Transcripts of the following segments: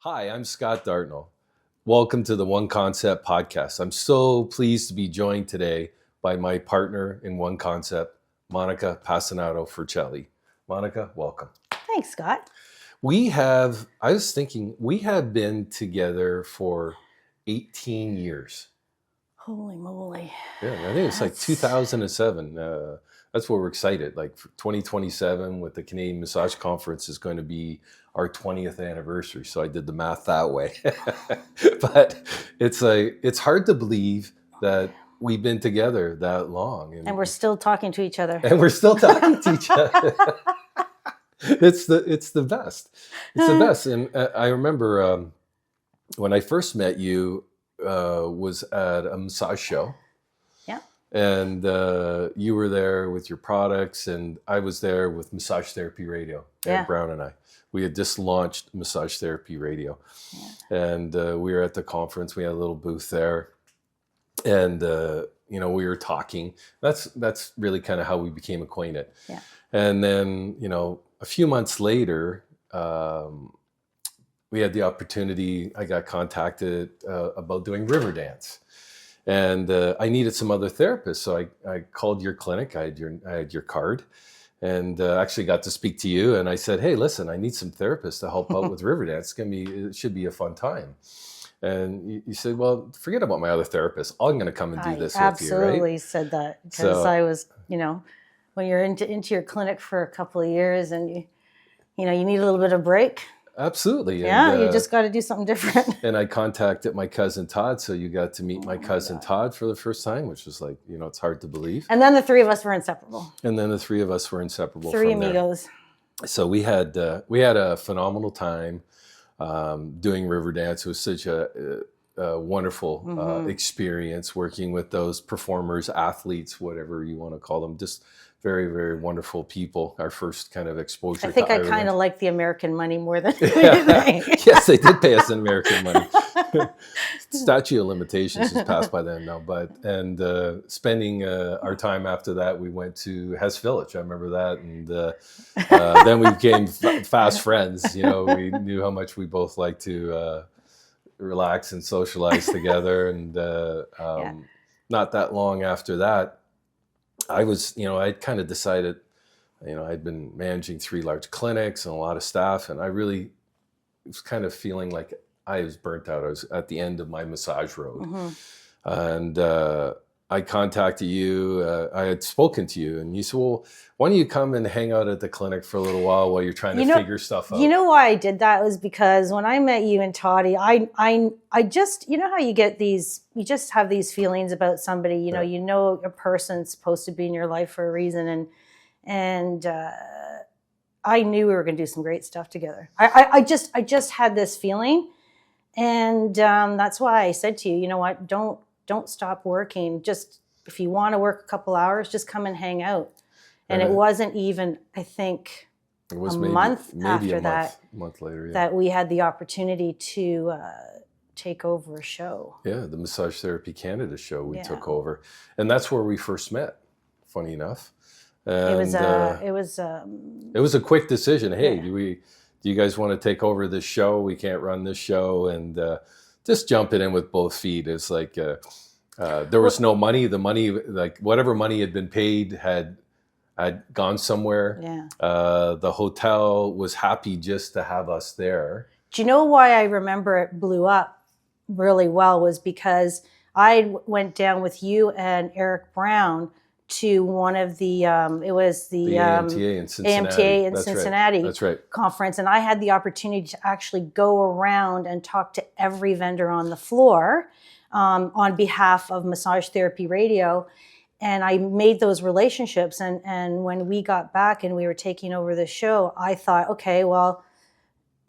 Hi, I'm Scott Dartnall. Welcome to the One Concept podcast. I'm so pleased to be joined today by my partner in One Concept, Monica Pasinato-Forchielli. Monica, welcome. Thanks, Scott. We have been together for 18 years. Holy moly. Yeah, I think it's like 2007. That's where we're excited. Like for 2027 with the Canadian Massage Conference is going to be our 20th anniversary. So I did the math that way. But it's hard to believe that we've been together that long. And we're still talking to each other. And we're still talking to each other. It's the best. It's the best. And I remember when I first met you was at a massage show. Yeah. And you were there with your products, and I was there with Massage Therapy Radio. Eric Brown and I. We had just launched Massage Therapy Radio. Yeah. And we were at the conference. We had a little booth there. And, we were talking. That's really kind of how we became acquainted. Yeah. And then, a few months later, we had the opportunity, I got contacted about doing river dance. And I needed some other therapists. So I called your clinic. I had your card, and actually got to speak to you. And I said, hey, listen, I need some therapists to help out with river dance. It should be a fun time. And you said, well, forget about my other therapist. I'm going to come and do this with you, right? I absolutely said that because I was, when you're into your clinic for a couple of years and you need a little bit of break. Absolutely. Yeah, and, you just got to do something different. And I contacted my cousin Todd, so you got to meet my cousin Todd for the first time, which was like, it's hard to believe. And then the three of us were inseparable. Three amigos. So we had a phenomenal time doing river dance. It was such a wonderful experience working with those performers, athletes, whatever you want to call them. Just very, very wonderful people. Our first kind of exposure. I think I kind of like the American money more than anything. Yes, they did pay us in American money. Statute of limitations is passed by then now. And spending our time after that, we went to Hess Village. I remember that. And then we became fast friends. We knew how much we both liked to relax and socialize together. And not that long after that, I kind of decided, I'd been managing 3 large clinics and a lot of staff, and I really was kind of feeling like I was burnt out. I was at the end of my massage road. And I contacted you. I had spoken to you, and you said, well, why don't you come and hang out at the clinic for a little while you're trying to figure stuff out? You know why I did that was because when I met you and Toddy, I just, how you get these, you just have these feelings about somebody, you know a person's supposed to be in your life for a reason. And I knew we were going to do some great stuff together. I just had this feeling. And that's why I said to you, you know what, don't stop working. Just, if you want to work a couple hours, just come and hang out. And it wasn't even, I think, it was a maybe month a that, month later, that we had the opportunity to take over a show. Yeah, the Massage Therapy Canada show we took over. And that's where we first met, funny enough. And it was a quick decision. Hey, do you guys want to take over this show? We can't run this show. And just jumping in with both feet. It's like there was no money. The money, like whatever money had been paid, had gone somewhere. Yeah. The hotel was happy just to have us there. Do you know why I remember it blew up really well was because I went down with you and Eric Brown to one of the it was the AMTA in Cincinnati. That's right. Conference, and I had the opportunity to actually go around and talk to every vendor on the floor on behalf of Massage Therapy Radio. And I made those relationships. And when we got back and we were taking over the show, I thought, okay, well,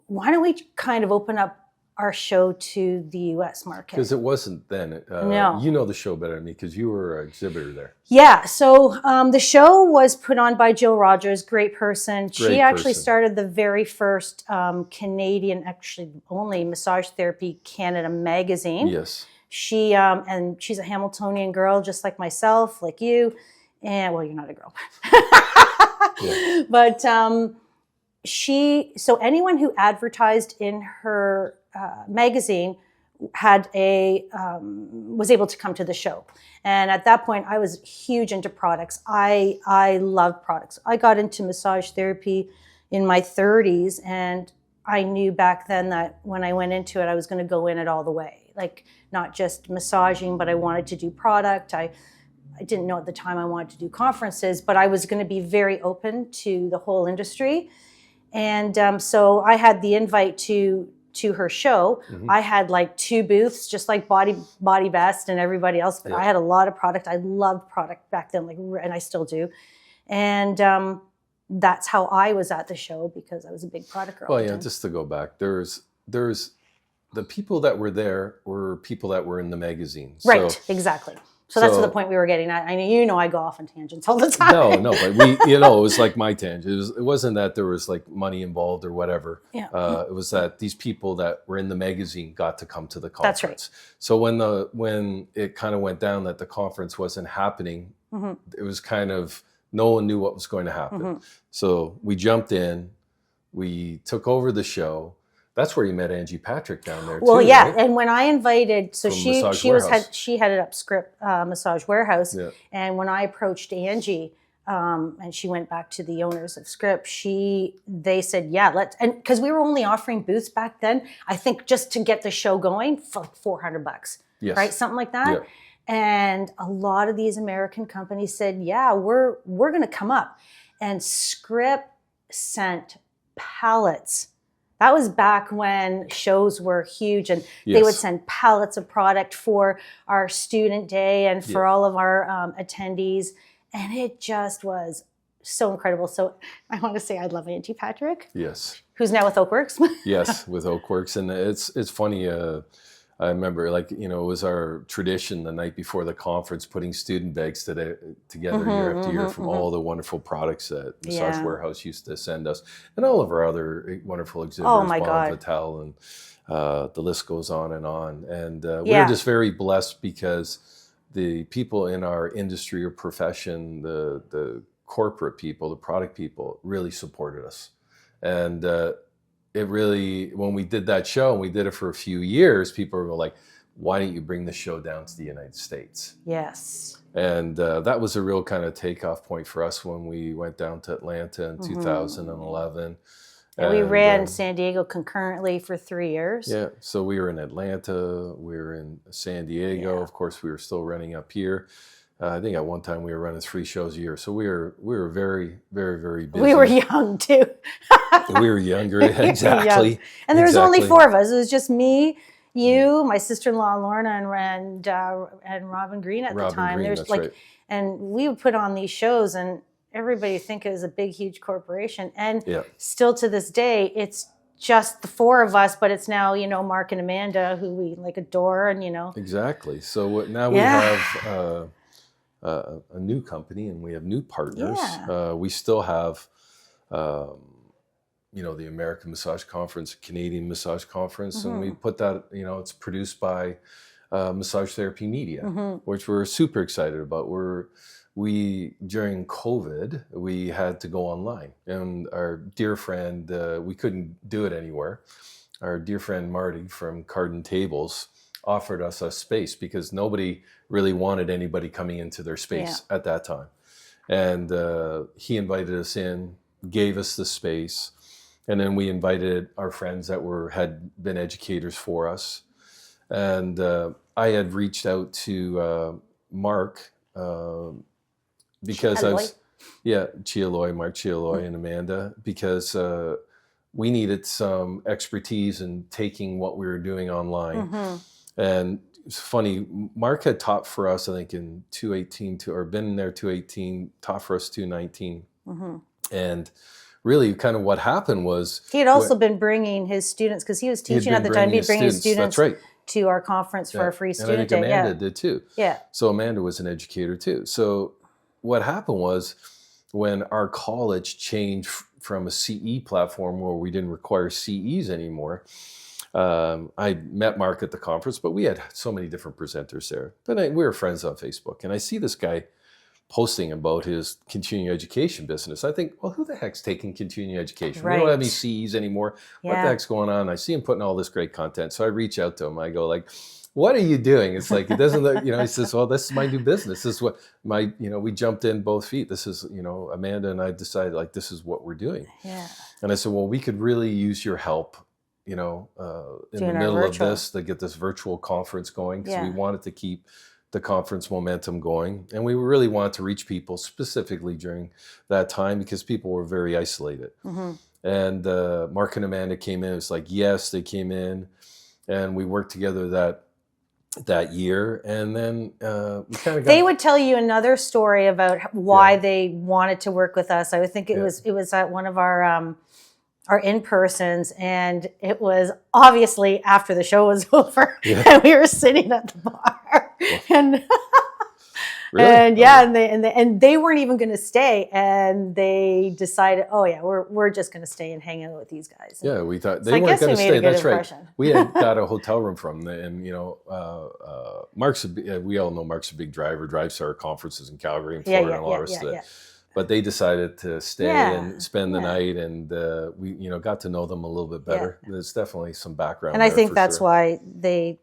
why don't we kind of open up our show to the U.S. market? Because it wasn't then. No. You know the show better than me because you were an exhibitor there. Yeah. So the show was put on by Jill Rogers, great person. She actually started the very first Canadian, actually only Massage Therapy Canada magazine. Yes. She and she's a Hamiltonian girl, just like myself, like you. And well, you're not a girl. But so anyone who advertised in her magazine had was able to come to the show. And at that point, I was huge into products. I loved products. I got into massage therapy in my 30s, and I knew back then that when I went into it, I was going to go in it all the way. Like, not just massaging, but I wanted to do product. I didn't know at the time I wanted to do conferences, but I was going to be very open to the whole industry. And so I had the invite to her show. I had like 2 booths, just like Body Best and everybody else, but I had a lot of product. I loved product back then, and I still do. And that's how I was at the show, because I was a big product girl. Well, yeah, just to go back, there's the people that were there were people that were in the magazine. Right, so, exactly. So that's the point we were getting at. I mean, I go off on tangents all the time. No, but it was like my tangent. It wasn't that there was like money involved or whatever. Yeah. It was that these people that were in the magazine got to come to the conference. That's right. So when it kind of went down that the conference wasn't happening, it was kind of, no one knew what was going to happen. So we jumped in, we took over the show. That's where you met Angie Patrick down there, too. Well, yeah, right? and when I invited, so From she headed up Script Massage Warehouse, and when I approached Angie, and she went back to the owners of Script, they said, yeah, and because we were only offering booths back then, I think just to get the show going for like $400, right, something like that. Yeah. And a lot of these American companies said, yeah, we're going to come up, and Script sent pallets. That was back when shows were huge, and they would send pallets of product for our student day and for all of our attendees. And it just was so incredible. So I want to say I love Angie Patrick. Yes. Who's now with Oakworks. Yes, with Oakworks. And it's funny. I remember, it was our tradition the night before the conference, putting student bags together year after year from all the wonderful products that Massage Warehouse used to send us, and all of our other wonderful exhibitors, oh my God. Vital, and the list goes on. And we were just very blessed because the people in our industry or profession, the corporate people, the product people, really supported us. And it really, when we did that show, and we did it for a few years, people were like, why don't you bring the show down to the United States? Yes. And that was a real kind of takeoff point for us when we went down to Atlanta in 2011. And we ran San Diego concurrently for 3 years. Yeah, so we were in Atlanta, we were in San Diego. Yeah. Of course, we were still running up here. I think at one time we were running 3 shows a year. So we were very, very, very busy. We were young too. We were younger, exactly. Young. And there was only 4 of us. It was just me, you, my sister-in-law Lorna, and Robin Green at the time. Green, There's right. And we would put on these shows, and everybody would think it was a big, huge corporation. And still to this day, it's just the 4 of us, but it's now, Mark and Amanda, who we adore, and Exactly. So now we have a new company, and we have new partners. Yeah. We still have, the American Massage Conference, Canadian Massage Conference, and we put that, it's produced by Massage Therapy Media, which we're super excited about. During COVID, we had to go online, and our dear friend, we couldn't do it anywhere. Our dear friend Marty from Cardin Tables offered us a space because nobody really wanted anybody coming into their space at that time. And he invited us in, gave us the space, and then we invited our friends that had been educators for us. And I had reached out to Mark because Mark Chialoy and Amanda, because we needed some expertise in taking what we were doing online. And it's funny, Mark had taught for us, I think in 2018, or been there 2018, taught for us 2019. And really kind of what happened was... He had also been bringing his students, because he was teaching at the time, he'd bring his students to our conference for a free student day. And I think Amanda did too. Yeah. So Amanda was an educator too. So what happened was, when our college changed from a CE platform where we didn't require CEs anymore, I met Mark at the conference, but we had so many different presenters there. But we were friends on Facebook, and I see this guy posting about his continuing education business. I think, well, who the heck's taking continuing education? We Right. don't have any CEs anymore. What Yeah. the heck's going on? I see him putting all this great content. So I reach out to him. I go like, what are you doing? It's like, it doesn't look, he says, well, this is my new business. This is what we jumped in both feet. This is, Amanda and I decided like, this is what we're doing. Yeah. And I said, well, we could really use your help, in Doing the our middle of virtual. this to get this virtual conference going. Because Yeah. we wanted to keep the conference momentum going. And we really wanted to reach people specifically during that time because people were very isolated. Mm-hmm. And Mark and Amanda came in. It was like, yes, they came in and we worked together that year. And then we kind of got... They would tell you another story about why they wanted to work with us. I would think it was at one of our in-persons, and it was obviously after the show was over, and we were sitting at the bar, and Really? and they weren't even going to stay, and they decided, oh yeah, we're just going to stay and hang out with these guys. Yeah, we thought So they I weren't guess we going to made a stay. good That's right. impression. We had got a hotel room from them, and Mark's we all know Mark's a big driver, drives to our conferences in Calgary and Florida and all the rest of it. But they decided to stay and spend the night, and we got to know them a little bit better. There's definitely some background, and I there think for that's sure. why they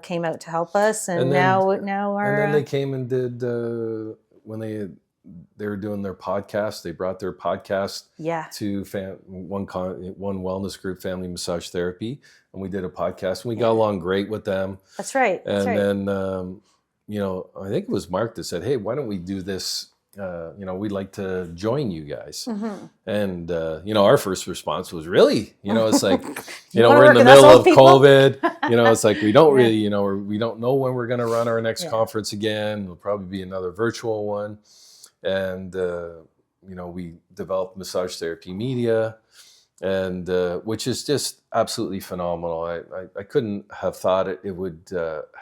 came out to help us, and now And our then they came and did when they were doing their podcast. They brought their podcast to one wellness group, Family Massage Therapy, and we did a podcast, and we got along great with them. That's right. And then I think it was Mark that said, "Hey, why don't we do this? We'd like to join you guys." Mm-hmm. And our first response was, "Really?" It's like, wanna we're in work the with us middle old of people? COVID. It's like we don't really, we don't know when we're going to run our next conference again. It'll probably be another virtual one. And we developed Massage Therapy Media, and which is just absolutely phenomenal. I couldn't have thought it would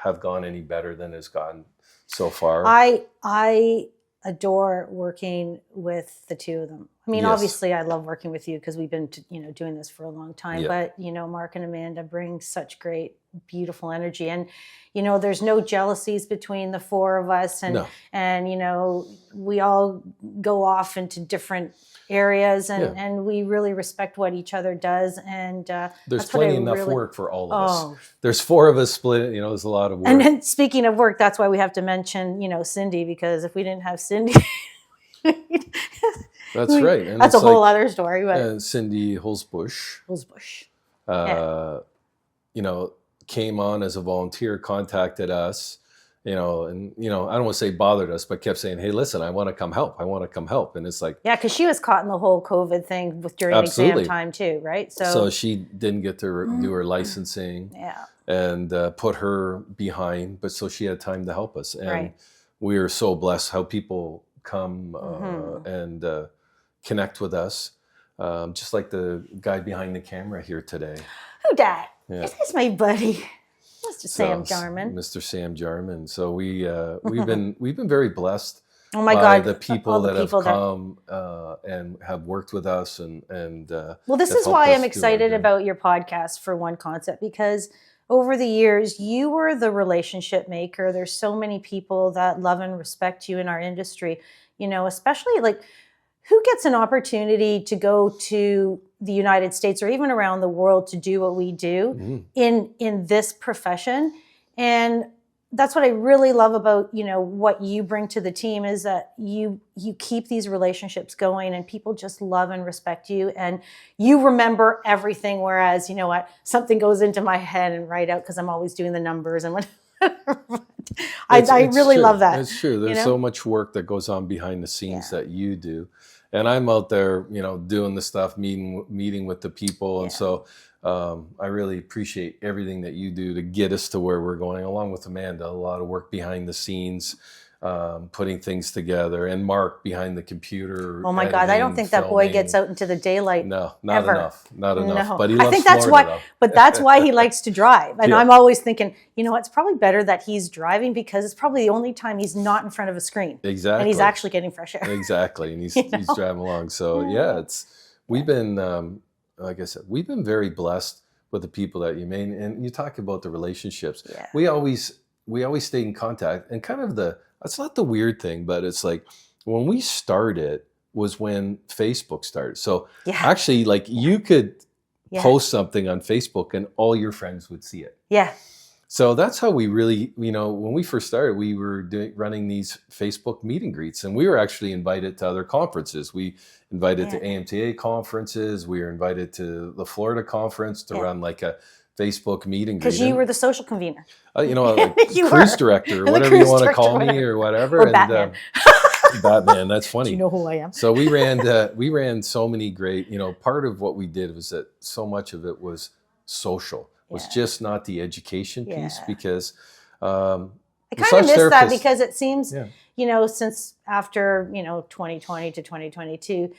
have gone any better than it's gone so far. I adore working with the two of them. I mean, Yes. obviously, I love working with you because we've been, doing this for a long time. Yeah. But Mark and Amanda bring such great, beautiful energy, and there's no jealousies between the four of us, and we all go off into different areas, and we really respect what each other does. And there's plenty enough work for all of us. Oh. There's four of us split. There's a lot of work. And then speaking of work, that's why we have to mention, Cindy, because if we didn't have Cindy, That's right. And that's a it's whole like, other story. But Cindy Holzbush, Yeah. came on as a volunteer, contacted us, and I don't want to say bothered us, but kept saying, "Hey, listen, I want to come help. I want to come help." And it's like, yeah, because she was caught in the whole COVID thing during Absolutely. exam time too, right? so she didn't get to do her licensing and put her behind, but so she had time to help us. And we are so blessed how people come and connect with us. Just like the guy behind the camera here today. Who dat? Yeah. This is my buddy, Mr. Sam Jarman. Mr. Sam Jarman. So we've been very blessed. Oh my by God! the people all the that people have come and have worked with us and well, this have is why helped I'm us do excited our about your podcast for one concept, because over the years you were the relationship maker. There's so many people that love and respect you in our industry. Especially like, who gets an opportunity to go to the United States or even around the world to do what we do in this profession? And that's what I really love about, what you bring to the team, is that you keep these relationships going, and people just love and respect you, and you remember everything. Whereas, something goes into my head and write out, because I'm always doing the numbers and whatever. I really true. love that. It's true. There's so much work that goes on behind the scenes that you do. And I'm out there, doing the stuff, meeting with the people. And so I really appreciate everything that you do to get us to where we're going, along with Amanda. A lot of work behind the scenes, putting things together, and Mark behind the computer. Oh my God, I don't think that boy gets out into the daylight. No, not ever. enough. Not enough. No. But he loves I think that's Florida, why. though. But that's why he likes to drive. And Yeah. I'm always thinking, it's probably better that he's driving, because it's probably the only time he's not in front of a screen. Exactly. And he's actually getting fresh air. Exactly. And he's driving along. So we've been, like I said, we've been very blessed with the people that you made. And you talk about the relationships. Yeah. We always stayed in contact, and kind of That's not the weird thing, but it's like when we started was when Facebook started. So actually, like you could post something on Facebook and all your friends would see it. Yeah. So that's how we really, when we first started, we were running these Facebook meet and greets, and we were actually invited to other conferences. We invited to AMTA conferences. We were invited to the Florida conference to run like a Facebook meet and greet. Because you were the social convener. Like cruise director, or whatever you want to call me, or whatever. Or Batman. Batman, that's funny. Do you know who I am? So we ran so many great, part of what we did was that so much of it was social. Was just not the education piece, because I kind of miss that, because it seems, since after, 2020 to 2022,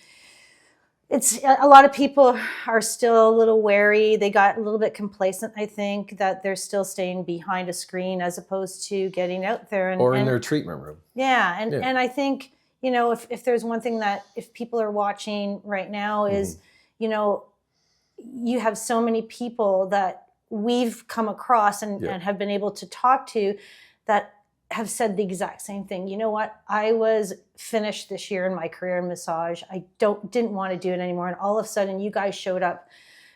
it's a lot of people are still a little wary. They got a little bit complacent, I think, that they're still staying behind a screen as opposed to getting out there. Or in their treatment room. Yeah. And I think, if there's one thing that if people are watching right now is, you have so many people that we've come across and have been able to talk to that have said the exact same thing. You know what? I was finished this year in my career in massage. I didn't want to do it anymore. And all of a sudden you guys showed up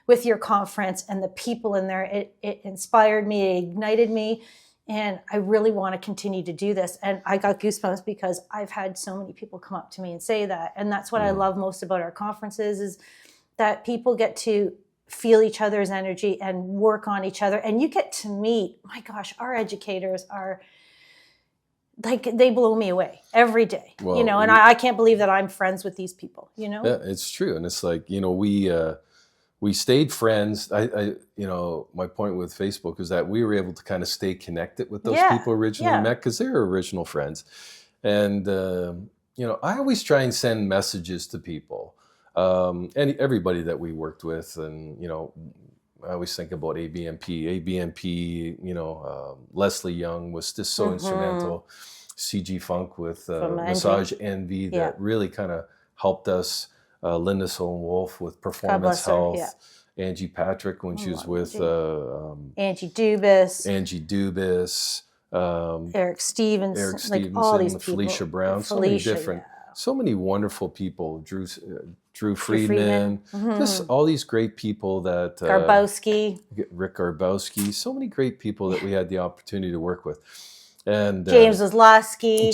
with your conference and the people in there. It inspired me, it ignited me. And I really want to continue to do this. And I got goosebumps because I've had so many people come up to me and say that. And that's what I love most about our conferences, is that people get to feel each other's energy and work on each other. And you get to meet, my gosh, our educators are like, they blow me away every day, well, and I can't believe that I'm friends with these people, Yeah, it's true. And it's like, we stayed friends. I my point with Facebook is that we were able to kind of stay connected with those people originally met, because they were original friends. And, I always try and send messages to people. And everybody that we worked with, and I always think about ABMP, Leslie Young was just so instrumental. CG Funk with Massage Envy that really kind of helped us. Linda Solon-Wolf with Performance Health. Angie Patrick when she was with Angie Dubas. Eric Stevenson, like all these people. Felicia Brown, so many different, so many wonderful people. Drew Friedman, just all these great people that Rick Garbowski, so many great people that we had the opportunity to work with. And James Waslowski,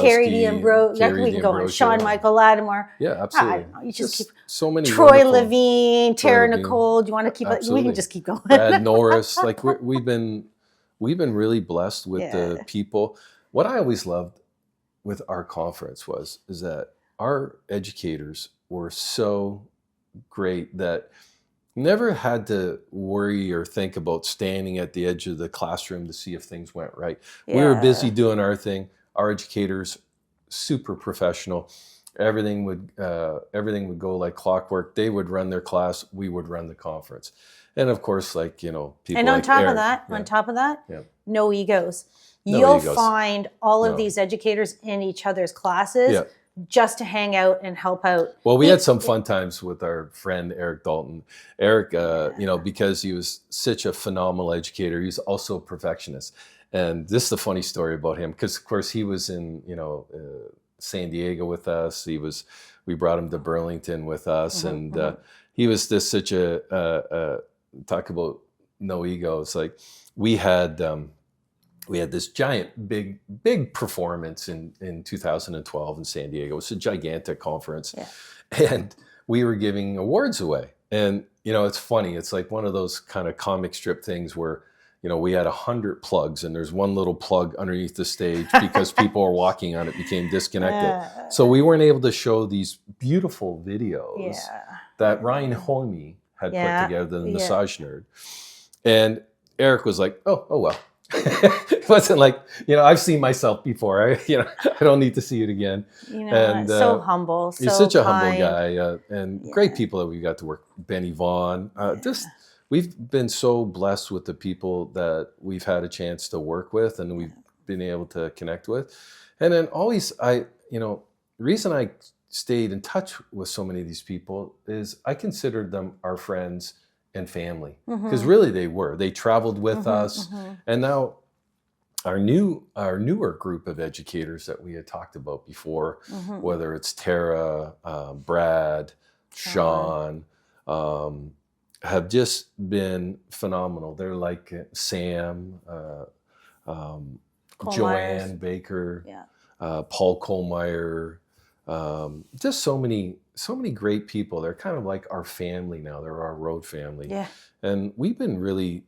Carrie D'Ambrosio, we can go on. Sean Michael Lattimore. Yeah, absolutely. You just keep so many. Troy Levine, Tara Nicole. Do you want to keep it? We can just keep going. Brad Norris, like we've been really blessed with the people. What I always loved with our conference is that our educators were so great that never had to worry or think about standing at the edge of the classroom to see if things went right. We were busy doing our thing. Our educators, super professional. Everything would go like clockwork. They would run their class. We would run the conference. And of course, people. And on top of that, no egos. You'll find all of these educators in each other's classes. Just to hang out and help out. Well, we had some fun times with our friend Eric Dalton. Eric, because he was such a phenomenal educator, he's also a perfectionist. And this is the funny story about him, because of course he was in San Diego with us. We brought him to Burlington with us, and he was just such a talk about no ego. It's like we had this giant, big performance in 2012 in San Diego. It was a gigantic conference. And we were giving awards away. And, it's funny. It's like one of those kind of comic strip things where, we had 100 plugs and there's one little plug underneath the stage because people were walking on it, became disconnected. So we weren't able to show these beautiful videos that Ryan Homey had put together, the massage nerd. And Eric was like, oh well. It wasn't like, I've seen myself before. I don't need to see it again. And so humble. He's such a humble guy, and great people that we got to work. Benny Vaughn. We've been so blessed with the people that we've had a chance to work with, and we've been able to connect with. And then always, the reason I stayed in touch with so many of these people is I considered them our friends and family, because really they traveled with us. And now our newer group of educators that we had talked about before, whether it's Tara, Brad, Sean, have just been phenomenal. They're like Sam, Joanne Baker, Paul Kohlmeyer, just so many great people. They're kind of like our family now. They're our road family. Yeah. And we've been really,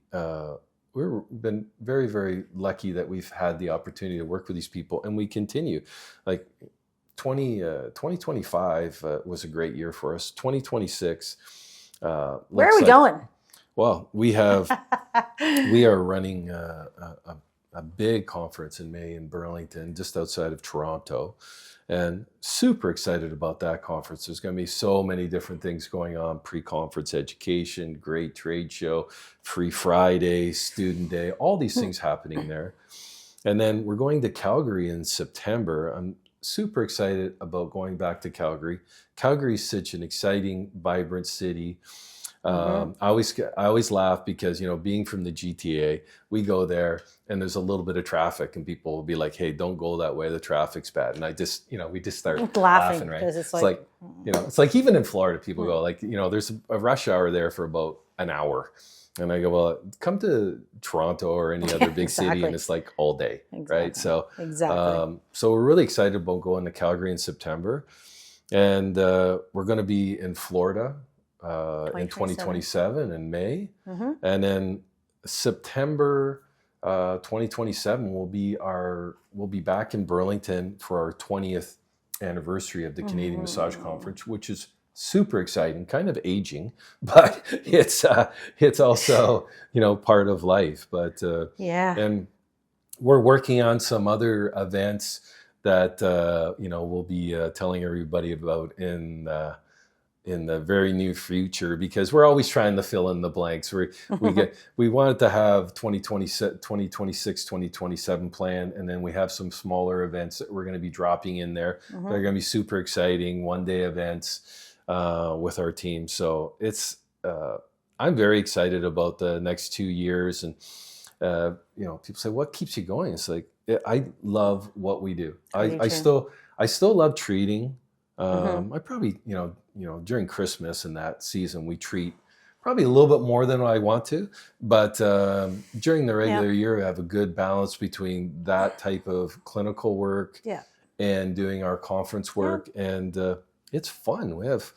we've been very, very lucky that we've had the opportunity to work with these people, and we continue. Like 2025 was a great year for us. 2026. Where are we going? Well, we are running a big conference in May in Burlington, just outside of Toronto, and super excited about that conference. There's going to be so many different things going on: pre-conference education, great trade show, Free Friday, Student Day, all these things happening there. And then we're going to Calgary in September. I'm super excited about going back to Calgary. Calgary is such an exciting, vibrant city. I always laugh because, being from the GTA, we go there and there's a little bit of traffic and people will be like, hey, don't go that way. The traffic's bad. And we just start laughing, right? It's like, it's like even in Florida, people go like, there's a rush hour there for about an hour. And I go, well, come to Toronto or any other big city and it's like all day, right? So, so we're really excited about going to Calgary in September. And we're going to be in Florida in 2027 in May. And then September 2027 we'll be back in Burlington for our 20th anniversary of the Canadian Massage Conference, which is super exciting, kind of aging, but it's also, part of life. But and we're working on some other events that we'll be telling everybody about in the very near future, because we're always trying to fill in the blanks. We wanted to have 2026, 2027 plan, and then we have some smaller events that we're going to be dropping in there. They're going to be super exciting, one-day events with our team. So I'm very excited about the next 2 years. And people say, what keeps you going? It's like, I love what we do. I still love treating. I probably, during Christmas and that season, we treat probably a little bit more than I want to, but during the regular year, we have a good balance between that type of clinical work and doing our conference work. And it's fun. We have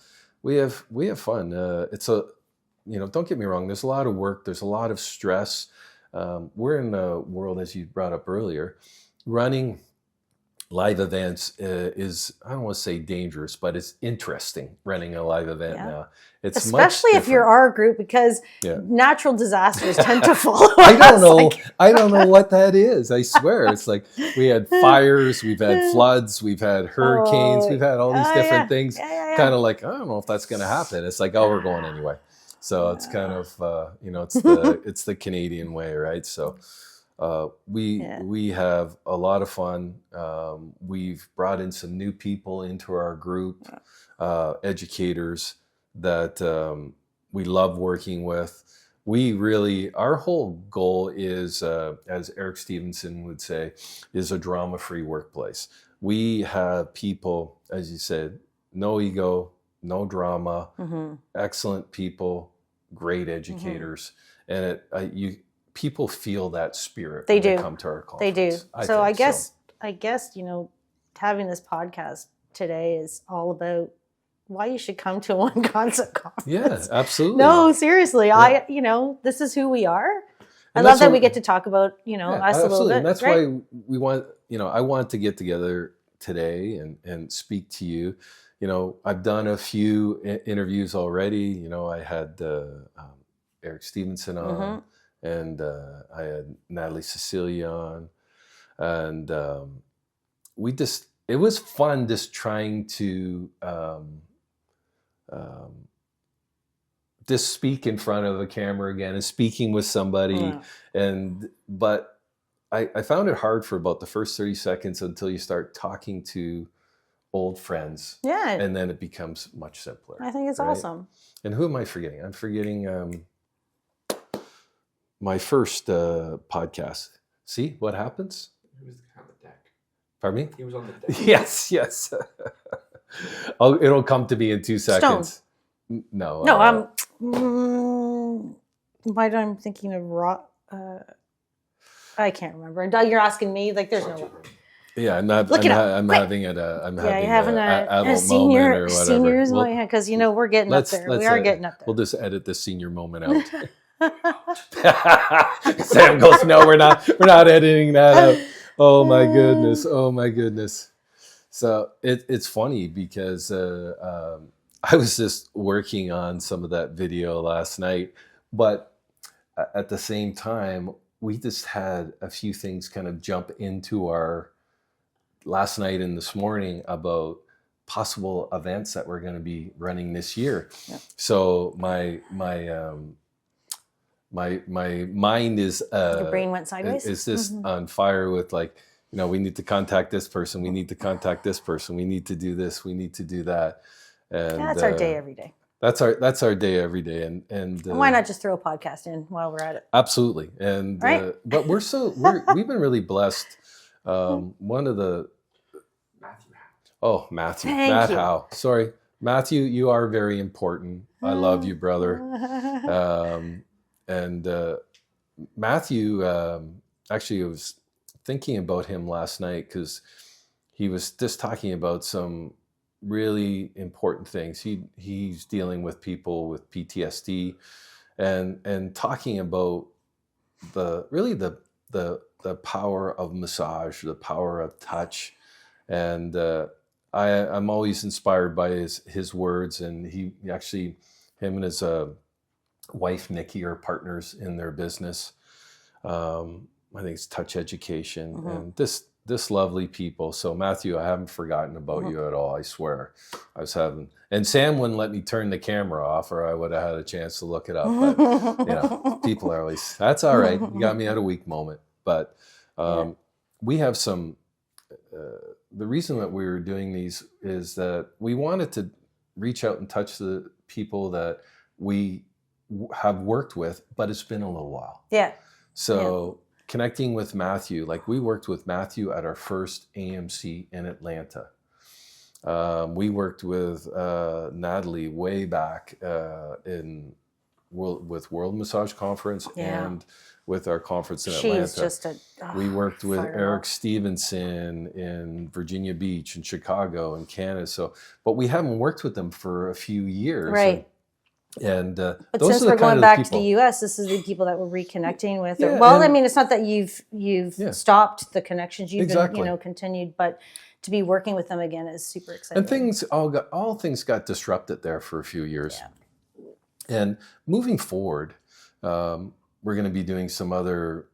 fun. Don't get me wrong. There's a lot of work. There's a lot of stress. We're in a world, as you brought up earlier, running live events is, I don't want to say dangerous, but it's interesting running a live event now. It's especially if you're our group, because natural disasters tend to follow us. I don't know what that is. I swear. It's like we had fires, we've had floods, we've had hurricanes, we've had all these different things. Kind of like, I don't know if that's going to happen. It's like, we're going anyway. So it's kind of, it's the Canadian way, right? So we have a lot of fun. We've brought in some new people into our group, educators that we love working with. Our whole goal is, as Eric Stevenson would say, is a drama-free workplace. We have people, as you said, no ego, no drama, excellent people, great educators, and people feel that spirit when they come to our conference. They do. I guess having this podcast today is all about why you should come to one concept conference. Yeah, absolutely. No, seriously. Yeah. This is who we are. I love that we get to talk about, us a little bit. And that's why we want, I want to get together today and speak to you. I've done a few interviews already. I had Eric Stevenson on, and I had Natalie Cecilia on, and it was fun just trying to just speak in front of a camera again and speaking with somebody. But I found it hard for about the first 30 seconds until you start talking to old friends. Yeah. And then it becomes much simpler. I think it's awesome. And who am I forgetting? I'm forgetting my first podcast. See what happens? He was on the deck. Pardon me? He was on the deck. Yes. It'll come to me in 2 seconds. No. No, why do I'm thinking of rock? I can't remember. You're asking me, like, there's no. Yeah, I'm not. Look it up. I'm Quick. having it. I'm Yeah, having a adult senior moment or whatever. seniors because we're getting up there. We are getting up there. We'll just edit the senior moment out. Sam goes, no, we're not editing that out. Oh my goodness. So it's funny because I was just working on some of that video last night, but at the same time, we just had a few things kind of jump into our last night and this morning about possible events that we're going to be running this year. Yeah. So my mind is your brain went sideways. Is just on fire with, like, we need to contact this person, we need to contact this person, we need to do this, we need to do that. And that's our day every day. That's our day every day, and why not just throw a podcast in while we're at it? Absolutely, and right? But we've been really blessed. One of the Matthew Matt Howe. Sorry, Matthew, you are very important. I love you, brother. And Matthew, actually, I was thinking about him last night because he was just talking about some really important things. He's dealing with people with PTSD, and talking about the power of massage, the power of touch, and I'm always inspired by his words. And him and his wife Nikki are partners in their business. I think it's Touch Education, and this lovely people. So Matthew, I haven't forgotten about you at all. I swear, and Sam wouldn't let me turn the camera off, or I would have had a chance to look it up. But people are always, that's all right. You got me at a weak moment. But we have some. The reason that we were doing these is that we wanted to reach out and touch the people that we have worked with, but it's been a little while. Yeah. So connecting with Matthew, like we worked with Matthew at our first AMC in Atlanta. We worked with Natalie way back with World Massage Conference and with our conference in Atlanta. She's just we worked with Eric Stevenson in Virginia Beach and Chicago and Canada. So, but we haven't worked with them for a few years. Right. And but those since are the we're going kind back of to the U.S., this is the people that we're reconnecting with. Yeah, well, I mean, it's not that you've stopped the connections; you've exactly. been continued, but to be working with them again is super exciting. And all things got disrupted there for a few years. Yeah. And moving forward, we're going to be doing some other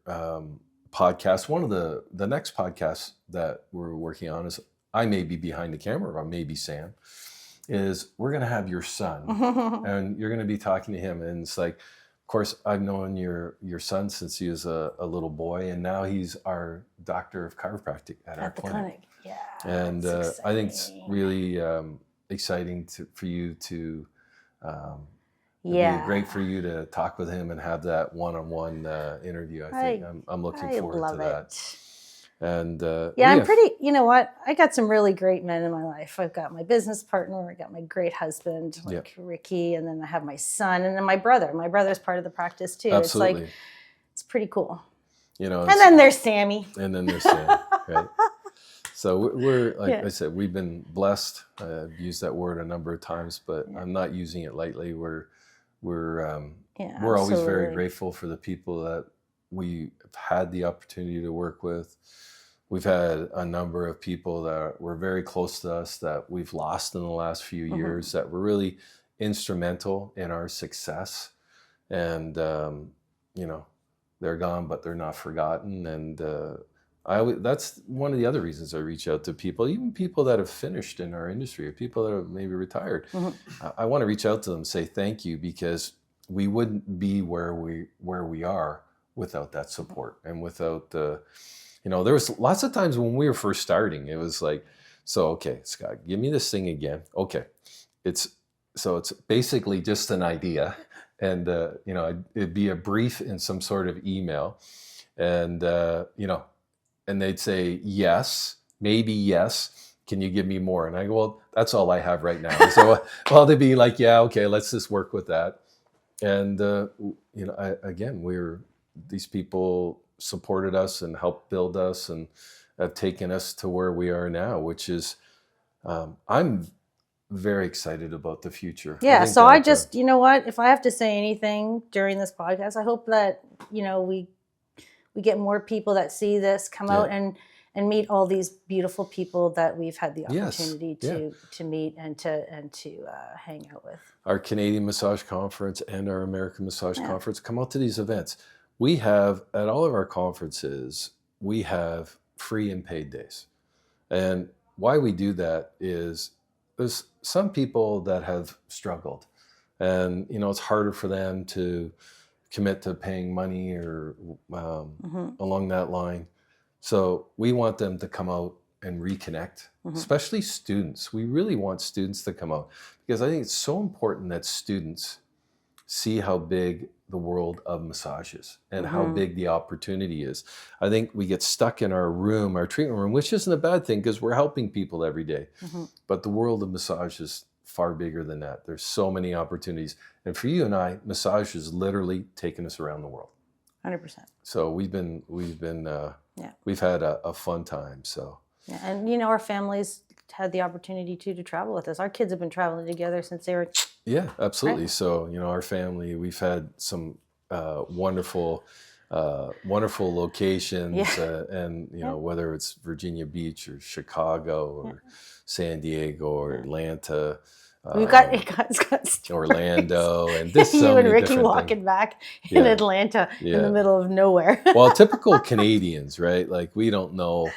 podcasts. One of the next podcasts that we're working on is, I may be behind the camera, or maybe Sam, is we're going to have your son and you're going to be talking to him. And it's like, of course, I've known your son since he was a little boy, and now he's our doctor of chiropractic at our clinic. Yeah. And I think it's really exciting for you to, it'd be great for you to talk with him and have that one-on-one interview. I think I'm looking forward to that. And I'm pretty, you know what? I got some really great men in my life. I've got my business partner, I got my great husband, Ricky, and then I have my son, and then my brother. My brother's part of the practice too. Absolutely. It's like, it's pretty cool. And then there's Sammy. Right? So we're like I said, we've been blessed. I've used that word a number of times, but I'm not using it lightly. We're always very grateful for the people that we've had the opportunity to work with. We've had a number of people that were very close to us that we've lost in the last few years that were really instrumental in our success. And, they're gone, but they're not forgotten. And that's one of the other reasons I reach out to people, even people that have finished in our industry, or people that have maybe retired. I want to reach out to them and say thank you, because we wouldn't be where we are without that support, and without there was lots of times when we were first starting, it was like, so, okay, Scott, give me this thing again. Okay. It's basically just an idea, and it'd be a brief in some sort of email, and and they'd say yes, maybe yes. Can you give me more? And I go, well, that's all I have right now. So, well, they'd be like, yeah, okay, let's just work with that. And these people supported us and helped build us and have taken us to where we are now, which is, I'm very excited about the future. Yeah. So I just, you know what, if I have to say anything during this podcast, I hope that, we get more people that see this come out and meet all these beautiful people that we've had the opportunity to meet and to hang out with. Our Canadian Massage Conference and our American Massage Conference, come out to these events. We have, at all of our conferences, we have free and paid days. And why we do that is there's some people that have struggled, and it's harder for them to commit to paying money or along that line. So we want them to come out and reconnect, especially students. We really want students to come out, because I think it's so important that students see how big the world of massage is and how big the opportunity is. I think we get stuck in our room, our treatment room, which isn't a bad thing because we're helping people every day. But the world of massage is far bigger than that. There's so many opportunities. And for you and I, massage has literally taken us around the world. 100%. So we've had a fun time. So yeah, and our families had the opportunity to travel with us. Our kids have been traveling together since they were. Yeah, absolutely. Right. So our family, we've had some wonderful locations, and whether it's Virginia Beach or Chicago or San Diego or Atlanta. We've got Orlando, and this you and Ricky walking back in Atlanta in the middle of nowhere. Well, typical Canadians, right? Like we don't know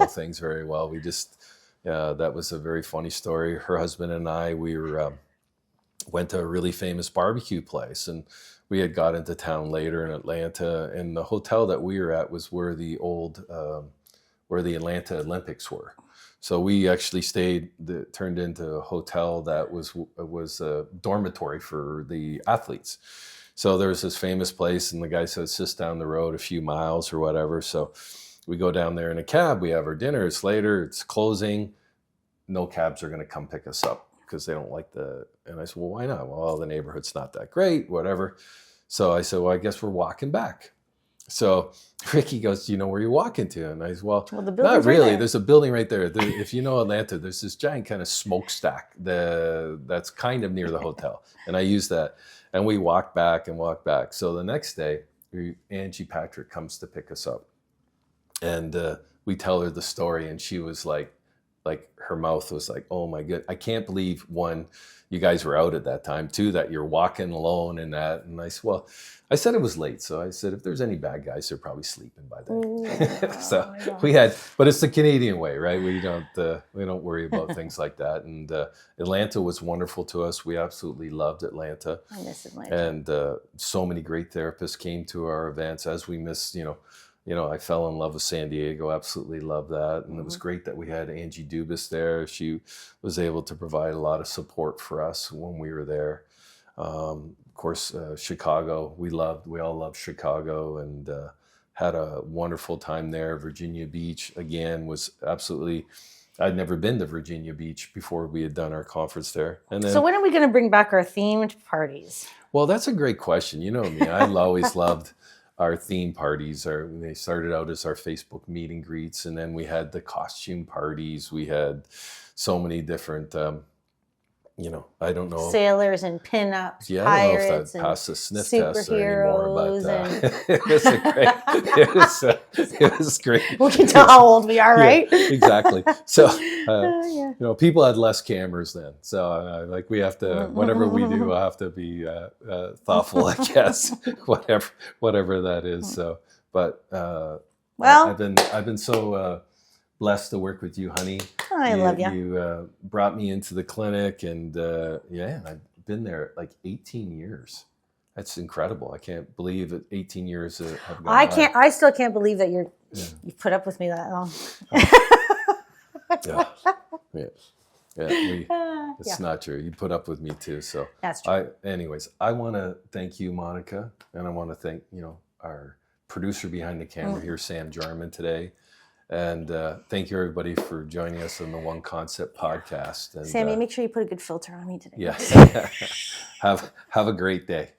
things very well. We just that was a very funny story. Her husband and I, we went to a really famous barbecue place, and we had got into town later in Atlanta, and the hotel that we were at was where the Atlanta Olympics were. So we actually turned into a hotel that was a dormitory for the athletes. So there was this famous place, and the guy said, it's just down the road a few miles or whatever. So we go down there in a cab, we have our dinner, it's later, it's closing. No cabs are going to come pick us up because they don't like and I said, well, why not? Well, the neighborhood's not that great, whatever. So I said, well, I guess we're walking back. So Ricky goes, do you know where you're walking to? And I said, well not really. Right, there's a building right there. If you know Atlanta, there's this giant kind of smokestack that's kind of near the hotel. And I used that. And we walked back. So the next day, Angie Patrick comes to pick us up. And we tell her the story. And she was like her mouth was like, oh my God, I can't believe, one, you guys were out at that time, two, that you're walking alone and that. And I said, well, I said it was late. So I said, if there's any bad guys, they're probably sleeping by then. So but it's the Canadian way, right? We don't worry about things like that. And Atlanta was wonderful to us. We absolutely loved Atlanta. I miss Atlanta. And so many great therapists came to our events, as we missed, I fell in love with San Diego, absolutely loved that. And it was great that we had Angie Dubas there. She was able to provide a lot of support for us when we were there. Of course, Chicago, we all loved Chicago, and had a wonderful time there. Virginia Beach, again, was absolutely, I'd never been to Virginia Beach before we had done our conference there. And then, so when are we going to bring back our themed parties? Well, that's a great question. You know me, I always loved our theme parties. They started out as our Facebook meet and greets, and then we had the costume parties. We had so many different, I don't know. Sailors and pinups, yeah, pirates, I don't know if that passed the sniff test anymore, but it was great. We can tell how old we are, right? Yeah, exactly. So, people had less cameras then. So we have to, whatever we do, we'll have to be thoughtful, I guess, whatever that is. So, but I've been so blessed to work with you, honey. I love you. You brought me into the clinic, and I've been there like 18 years. That's incredible. I can't believe that 18 years have gone by. I still can't believe that you put up with me that long. It's not true. You put up with me too. So that's true. I want to thank you, Monica, and I want to thank our producer behind the camera here, Sam Jarman, today. And thank you, everybody, for joining us on the One Concept podcast. And, Sammy, make sure you put a good filter on me today. Yes. Have a great day.